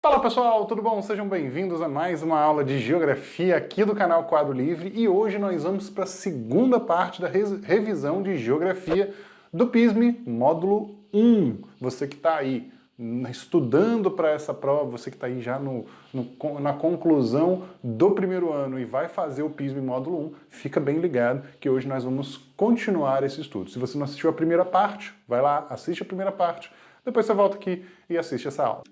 Fala pessoal, tudo bom? Sejam bem-vindos a mais uma aula de Geografia aqui do canal Quadro Livre e hoje nós vamos para a segunda parte da revisão de Geografia do PISM Módulo 1. Você que está aí estudando para essa prova, você que está aí já na conclusão do primeiro ano e vai fazer o PISM Módulo 1, fica bem ligado que hoje nós vamos continuar esse estudo. Se você não assistiu a primeira parte, vai lá, assiste a primeira parte, depois você volta aqui e assiste essa aula.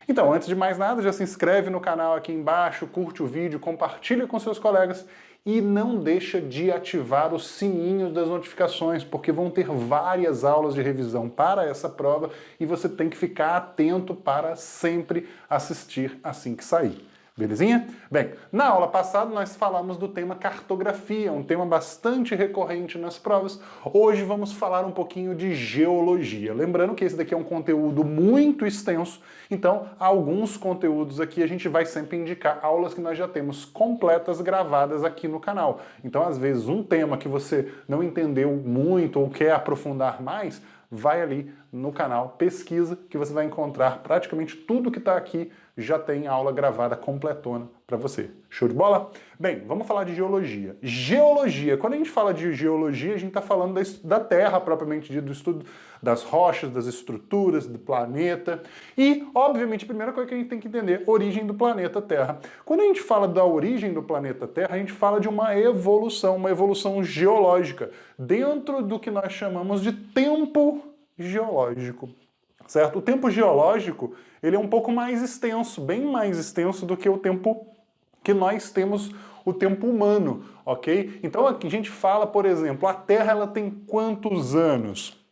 Então, antes de mais nada, já se inscreve no canal aqui embaixo, curte o vídeo, compartilha com seus colegas e não deixa de ativar os sininhos das notificações, porque vão ter várias aulas de revisão para essa prova e você tem que ficar atento para sempre assistir assim que sair. Belezinha? Bem, na aula passada nós falamos do tema cartografia, um tema bastante recorrente nas provas. Hoje vamos falar um pouquinho de geologia. Lembrando que esse daqui é um conteúdo muito extenso, então alguns conteúdos aqui a gente vai sempre indicar aulas que nós já temos completas gravadas aqui no canal. Então, às vezes, um tema que você não entendeu muito ou quer aprofundar mais, vai ali no canal, pesquisa, que você vai encontrar praticamente tudo que está aqui, já tem aula gravada completona para você. Show de bola? Bem, vamos falar de geologia. Geologia, quando a gente fala de geologia, a gente está falando da Terra propriamente dito, do estudo das rochas, das estruturas, do planeta. E, obviamente, a primeira coisa que a gente tem que entender, origem do planeta Terra. Quando a gente fala da origem do planeta Terra, a gente fala de uma evolução geológica, dentro do que nós chamamos de tempo geológico. Certo? O tempo geológico, ele é um pouco mais extenso, bem mais extenso do que o tempo que nós temos, o tempo humano, ok? Então aqui a gente fala, por exemplo, a Terra ela tem quantos anos?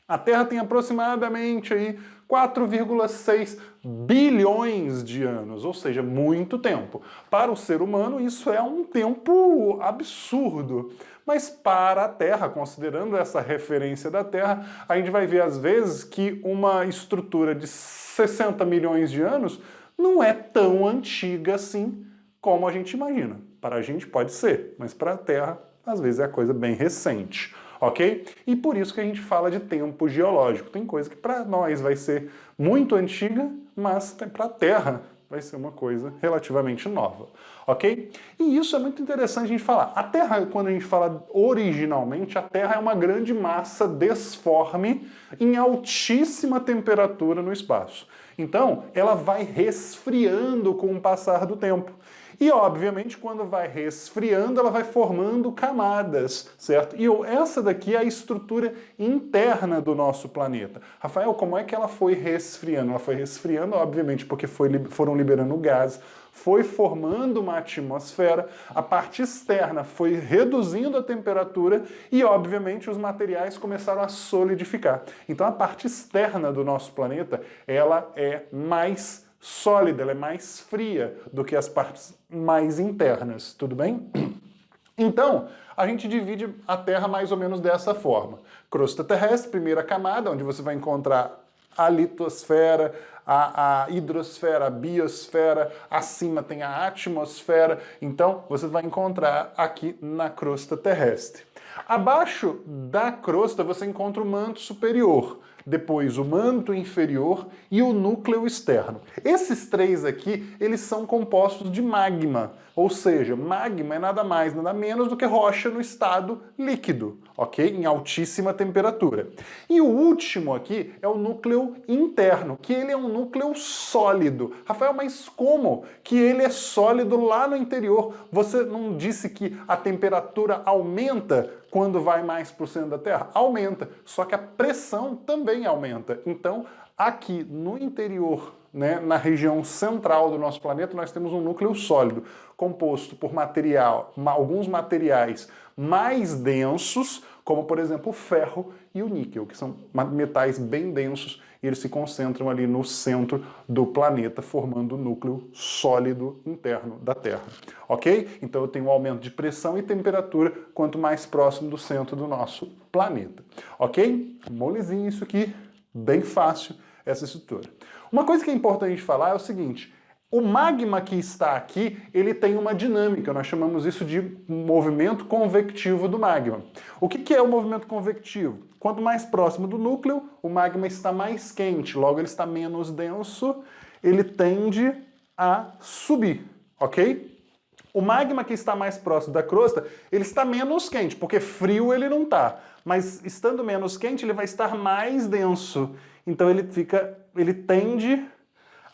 A Terra tem aproximadamente aí 4,6 bilhões de anos, ou seja, muito tempo. Para o ser humano isso é um tempo absurdo. Mas para a Terra, considerando essa referência da Terra, a gente vai ver às vezes que uma estrutura de 60 milhões de anos não é tão antiga assim como a gente imagina. Para a gente pode ser, mas para a Terra às vezes é coisa bem recente. Ok? E por isso que a gente fala de tempo geológico. Tem coisa que para nós vai ser muito antiga, mas para a Terra vai ser uma coisa relativamente nova, ok? E isso é muito interessante a gente falar. A Terra, quando a gente fala originalmente, a Terra é uma grande massa desforme em altíssima temperatura no espaço. Então, ela vai resfriando com o passar do tempo. E, obviamente, quando vai resfriando, ela vai formando camadas, certo? E essa daqui é a estrutura interna do nosso planeta. Rafael, como é que ela foi resfriando? Ela foi resfriando, obviamente, porque foram liberando gás, foi formando uma atmosfera, a parte externa foi reduzindo a temperatura e, obviamente, os materiais começaram a solidificar. Então, a parte externa do nosso planeta, ela é mais sólida, ela é mais fria do que as partes mais internas, tudo bem? Então, a gente divide a Terra mais ou menos dessa forma. Crosta terrestre, primeira camada, onde você vai encontrar a litosfera, a hidrosfera, a biosfera, acima tem a atmosfera, então você vai encontrar aqui na crosta terrestre. Abaixo da crosta você encontra o manto superior, depois o manto inferior e o núcleo externo. Esses três aqui, eles são compostos de magma, ou seja, magma é nada mais, nada menos do que rocha no estado líquido, ok? Em altíssima temperatura. E o último aqui é o núcleo interno, que ele é um núcleo sólido. Rafael, mas como que ele é sólido lá no interior? Você não disse que a temperatura aumenta quando vai mais para o centro da Terra? Aumenta, só que a pressão também aumenta. Então, aqui no interior, né, na região central do nosso planeta, nós temos um núcleo sólido, composto por alguns materiais mais densos, como por exemplo o ferro e o níquel, que são metais bem densos, e eles se concentram ali no centro do planeta, formando o núcleo sólido interno da Terra. Ok? Então eu tenho um aumento de pressão e temperatura quanto mais próximo do centro do nosso planeta. Ok? Molezinho isso aqui, bem fácil essa estrutura. Uma coisa que é importante falar é o seguinte: O magma que está aqui, ele tem uma dinâmica, nós chamamos isso de movimento convectivo do magma. O que é o movimento convectivo? Quanto mais próximo do núcleo, o magma está mais quente, logo ele está menos denso, ele tende a subir, ok? O magma que está mais próximo da crosta, ele está menos quente, porque frio ele não está, mas estando menos quente, ele vai estar mais denso, então ele tende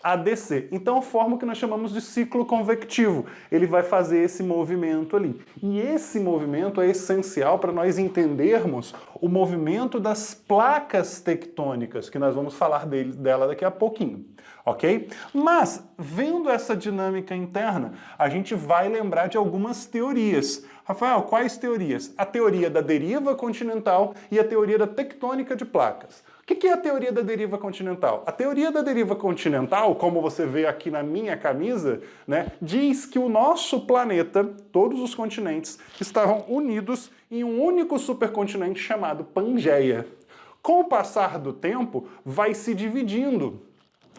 a descer. Então forma o que nós chamamos de ciclo convectivo. Ele vai fazer esse movimento ali. E esse movimento é essencial para nós entendermos o movimento das placas tectônicas, que nós vamos falar dela daqui a pouquinho, ok? Mas, vendo essa dinâmica interna, a gente vai lembrar de algumas teorias. Rafael, quais teorias? A teoria da deriva continental e a teoria da tectônica de placas. O que é a teoria da deriva continental? A teoria da deriva continental, como você vê aqui na minha camisa, né, diz que o nosso planeta, todos os continentes, estavam unidos em um único supercontinente chamado Pangeia. Com o passar do tempo, vai se dividindo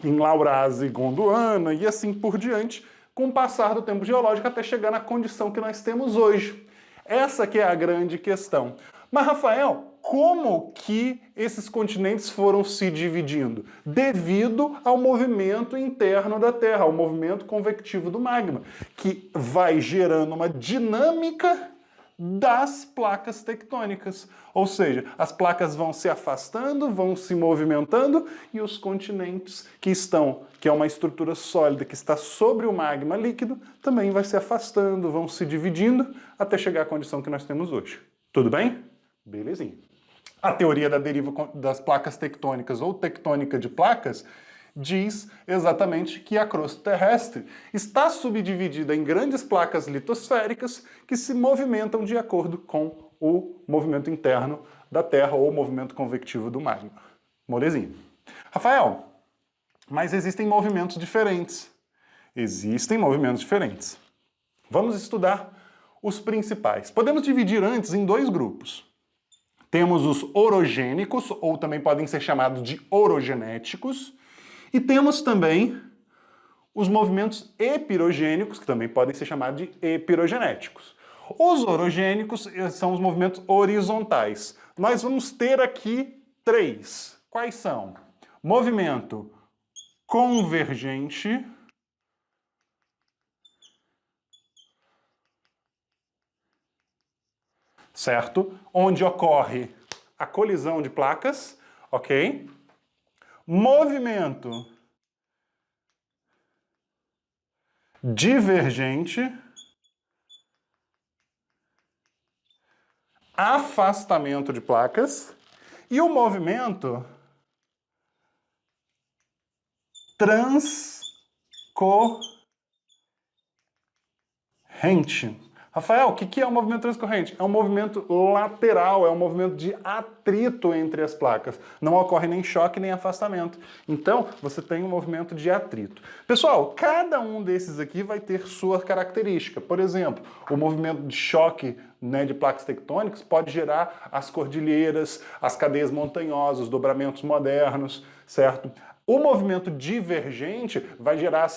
em Laurásia e Gondwana e assim por diante, com o passar do tempo geológico até chegar na condição que nós temos hoje. Essa que é a grande questão. Mas, Rafael, como que esses continentes foram se dividindo? Devido ao movimento interno da Terra, ao movimento convectivo do magma, que vai gerando uma dinâmica das placas tectônicas. Ou seja, as placas vão se afastando, vão se movimentando e os continentes que é uma estrutura sólida que está sobre o magma líquido, também vai se afastando, vão se dividindo até chegar à condição que nós temos hoje. Tudo bem? Belezinha. A teoria da deriva das placas tectônicas ou tectônica de placas diz exatamente que a crosta terrestre está subdividida em grandes placas litosféricas que se movimentam de acordo com o movimento interno da Terra ou o movimento convectivo do magma. Molezinha. Rafael, mas existem movimentos diferentes. Existem movimentos diferentes. Vamos estudar os principais. Podemos dividir antes em dois grupos. Temos os orogênicos, ou também podem ser chamados de orogenéticos, e temos também os movimentos epirogênicos, que também podem ser chamados de epirogenéticos. Os orogênicos são os movimentos horizontais. Nós vamos ter aqui três. Quais são? Movimento convergente, certo? Onde ocorre a colisão de placas, ok? Movimento divergente, afastamento de placas, e o movimento transcorrente. Rafael, o que é um movimento transcorrente? É um movimento lateral, é um movimento de atrito entre as placas. Não ocorre nem choque nem afastamento. Então, você tem um movimento de atrito. Pessoal, cada um desses aqui vai ter sua característica. Por exemplo, o movimento de choque, né, de placas tectônicas pode gerar as cordilheiras, as cadeias montanhosas, os dobramentos modernos, certo? O movimento divergente vai gerar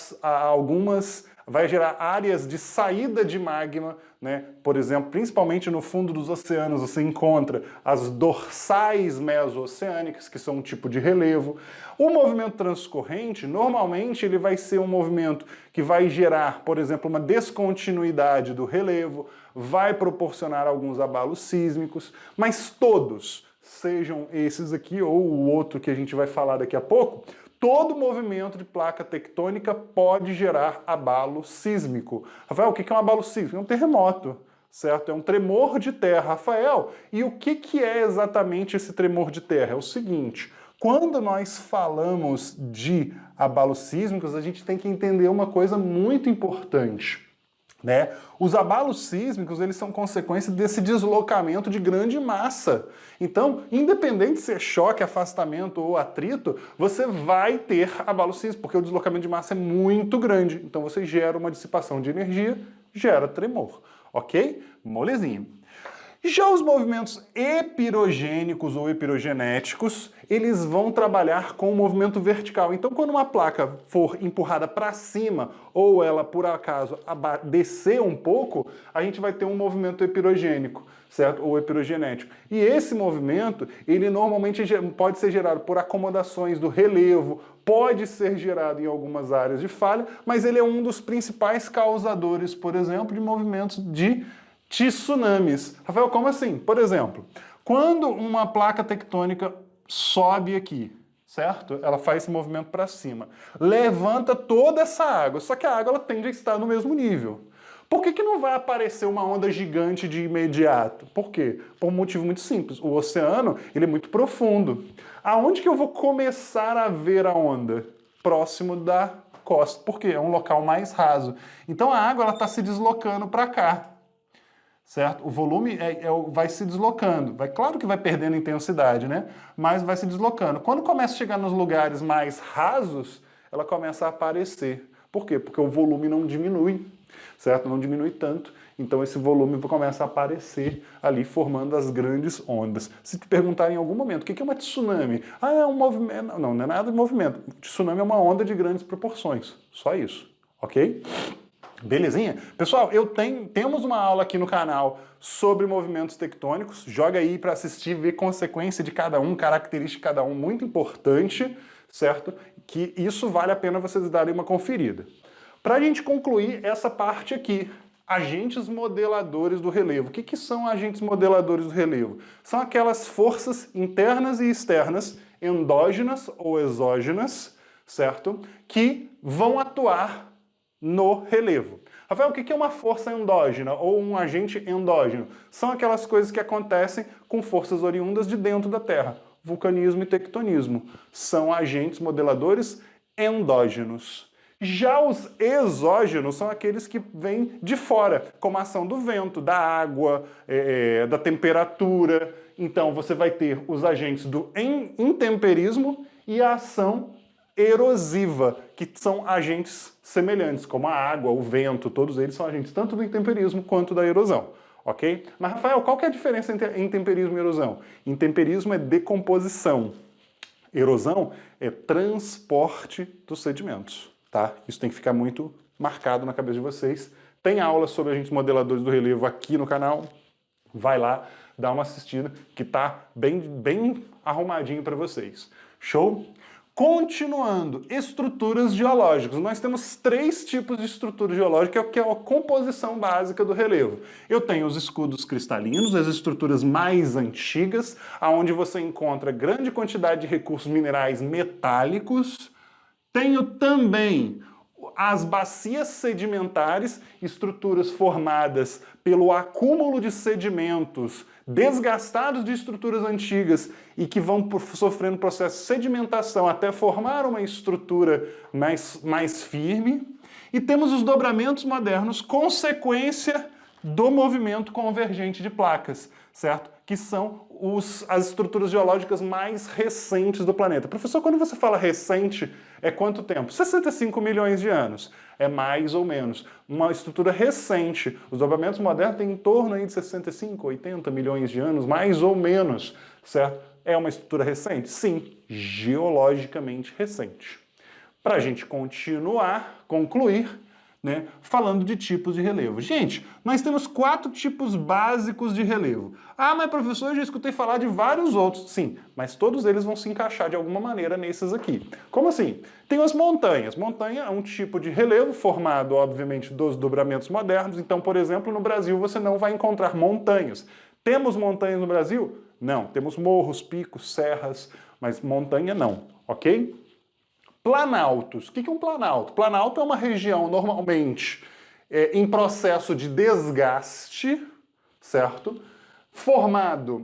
vai gerar áreas de saída de magma, né? Por exemplo, principalmente no fundo dos oceanos você encontra as dorsais meso-oceânicas, que são um tipo de relevo. O movimento transcorrente, normalmente, ele vai ser um movimento que vai gerar, por exemplo, uma descontinuidade do relevo, vai proporcionar alguns abalos sísmicos, mas todos, sejam esses aqui ou o outro que a gente vai falar daqui a pouco, todo movimento de placa tectônica pode gerar abalo sísmico. Rafael, o que é um abalo sísmico? É um terremoto, certo? É um tremor de terra. Rafael, e o que é exatamente esse tremor de terra? É o seguinte, quando nós falamos de abalos sísmicos, a gente tem que entender uma coisa muito importante, né? Os abalos sísmicos, eles são consequência desse deslocamento de grande massa. Então, independente se é choque, afastamento ou atrito, você vai ter abalo sísmico, porque o deslocamento de massa é muito grande. Então você gera uma dissipação de energia, gera tremor, ok? Molezinha. Já os movimentos epirogênicos ou epirogenéticos, eles vão trabalhar com o movimento vertical. Então, quando uma placa for empurrada para cima, ou ela, por acaso, descer um pouco, a gente vai ter um movimento epirogênico, certo? Ou epirogenético. E esse movimento, ele normalmente pode ser gerado por acomodações do relevo, pode ser gerado em algumas áreas de falha, mas ele é um dos principais causadores, por exemplo, de movimentos de tsunamis. Rafael, como assim? Por exemplo, quando uma placa tectônica sobe aqui, certo? Ela faz esse movimento para cima, levanta toda essa água, só que a água ela tende a estar no mesmo nível. Por que não vai aparecer uma onda gigante de imediato? Por quê? Por um motivo muito simples. O oceano ele é muito profundo. Aonde que eu vou começar a ver a onda? Próximo da costa. Por quê? É um local mais raso. Então a água está se deslocando para cá. Certo? O volume vai se deslocando. Claro que vai perdendo intensidade, né? Mas vai se deslocando. Quando começa a chegar nos lugares mais rasos, ela começa a aparecer. Por quê? Porque o volume não diminui, certo? Não diminui tanto. Então esse volume começa a aparecer ali, formando as grandes ondas. Se te perguntarem em algum momento, o que é uma tsunami? Ah, é um movimento. Não é nada de movimento. Tsunami é uma onda de grandes proporções. Só isso, ok? Belezinha? Pessoal, temos uma aula aqui no canal sobre movimentos tectônicos. Joga aí para assistir, ver consequência de cada um, característica de cada um, muito importante, certo? Que isso vale a pena vocês darem uma conferida. Para a gente concluir essa parte aqui, agentes modeladores do relevo. O que são agentes modeladores do relevo? São aquelas forças internas e externas, endógenas ou exógenas, certo? Que vão atuar no relevo. Rafael, o que é uma força endógena ou um agente endógeno? São aquelas coisas que acontecem com forças oriundas de dentro da Terra. Vulcanismo e tectonismo são agentes modeladores endógenos. Já os exógenos são aqueles que vêm de fora, como a ação do vento, da água, da temperatura. Então você vai ter os agentes do intemperismo e a ação erosiva, que são agentes semelhantes, como a água, o vento, todos eles são agentes tanto do intemperismo quanto da erosão, ok? Mas, Rafael, qual que é a diferença entre intemperismo e erosão? Intemperismo é decomposição, erosão é transporte dos sedimentos, tá? Isso tem que ficar muito marcado na cabeça de vocês. Tem aula sobre agentes modeladores do relevo aqui no canal, vai lá, dá uma assistida, que tá bem arrumadinho para vocês. Show? Continuando, estruturas geológicas. Nós temos 3 tipos de estrutura geológica, que é a composição básica do relevo. Eu tenho os escudos cristalinos, as estruturas mais antigas, onde você encontra grande quantidade de recursos minerais metálicos. Tenho também as bacias sedimentares, estruturas formadas pelo acúmulo de sedimentos desgastados de estruturas antigas e que vão sofrendo processo de sedimentação até formar uma estrutura mais firme. E temos os dobramentos modernos, consequência do movimento convergente de placas, certo? Que são as estruturas geológicas mais recentes do planeta. Professor, quando você fala recente, é quanto tempo? 65 milhões de anos. É mais ou menos. Uma estrutura recente. Os dobramentos modernos têm em torno aí de 65, 80 milhões de anos, mais ou menos, certo? É uma estrutura recente? Sim, geologicamente recente. Para a gente concluir, né, falando de tipos de relevo. Gente, nós temos 4 tipos básicos de relevo. Ah, mas professor, eu já escutei falar de vários outros. Sim, mas todos eles vão se encaixar de alguma maneira nesses aqui. Como assim? Tem as montanhas. Montanha é um tipo de relevo formado, obviamente, dos dobramentos modernos. Então, por exemplo, no Brasil você não vai encontrar montanhas. Temos montanhas no Brasil? Não. Temos morros, picos, serras, mas montanha não, ok? Planaltos. O que é um planalto? Planalto é uma região normalmente em processo de desgaste, certo? Formada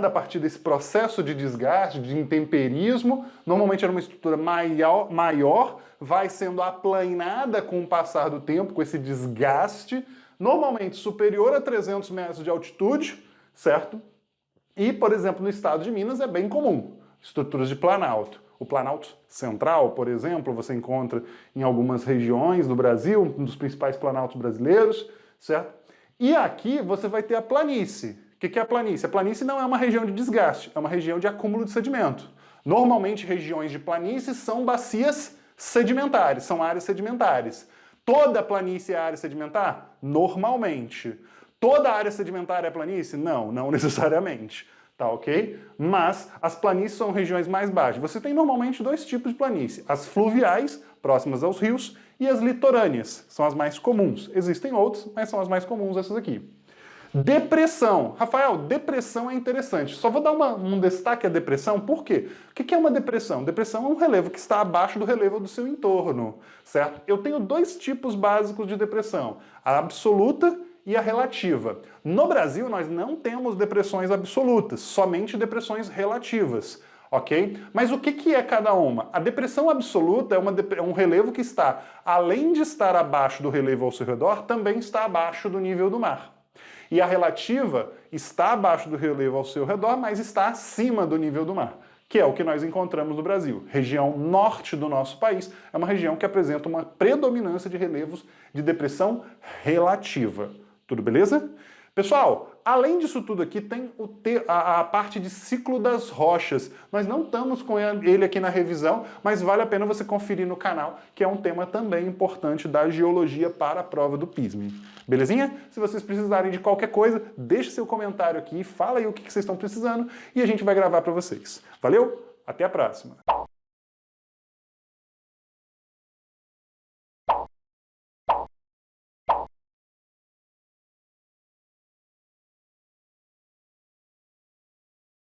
a partir desse processo de desgaste, de intemperismo. Normalmente era uma estrutura maior, vai sendo aplanada com o passar do tempo, com esse desgaste, normalmente superior a 300 metros de altitude, certo? E, por exemplo, no estado de Minas é bem comum, estruturas de planalto. O Planalto Central, por exemplo, você encontra em algumas regiões do Brasil, um dos principais planaltos brasileiros, certo? E aqui você vai ter a planície. O que é a planície? A planície não é uma região de desgaste, é uma região de acúmulo de sedimento. Normalmente, regiões de planície são bacias sedimentares, são áreas sedimentares. Toda planície é área sedimentar? Normalmente. Toda área sedimentar é planície? Não, não necessariamente. Tá ok? Mas as planícies são regiões mais baixas. Você tem normalmente dois tipos de planície. As fluviais, próximas aos rios, e as litorâneas, são as mais comuns. Existem outras, mas são as mais comuns essas aqui. Depressão. Rafael, depressão é interessante. Só vou dar um destaque à depressão, por quê? O que é uma depressão? Depressão é um relevo que está abaixo do relevo do seu entorno, certo? Eu tenho dois tipos básicos de depressão, a absoluta e a relativa. No Brasil, nós não temos depressões absolutas, somente depressões relativas. Ok? Mas o que é cada uma? A depressão absoluta é um relevo que está, além de estar abaixo do relevo ao seu redor, também está abaixo do nível do mar. E a relativa está abaixo do relevo ao seu redor, mas está acima do nível do mar, que é o que nós encontramos no Brasil. Região norte do nosso país é uma região que apresenta uma predominância de relevos de depressão relativa. Tudo beleza? Pessoal, além disso tudo aqui, tem a parte de ciclo das rochas. Nós não estamos com ele aqui na revisão, mas vale a pena você conferir no canal, que é um tema também importante da geologia para a prova do PISM. Belezinha? Se vocês precisarem de qualquer coisa, deixe seu comentário aqui, fala aí o que vocês estão precisando e a gente vai gravar para vocês. Valeu? Até a próxima!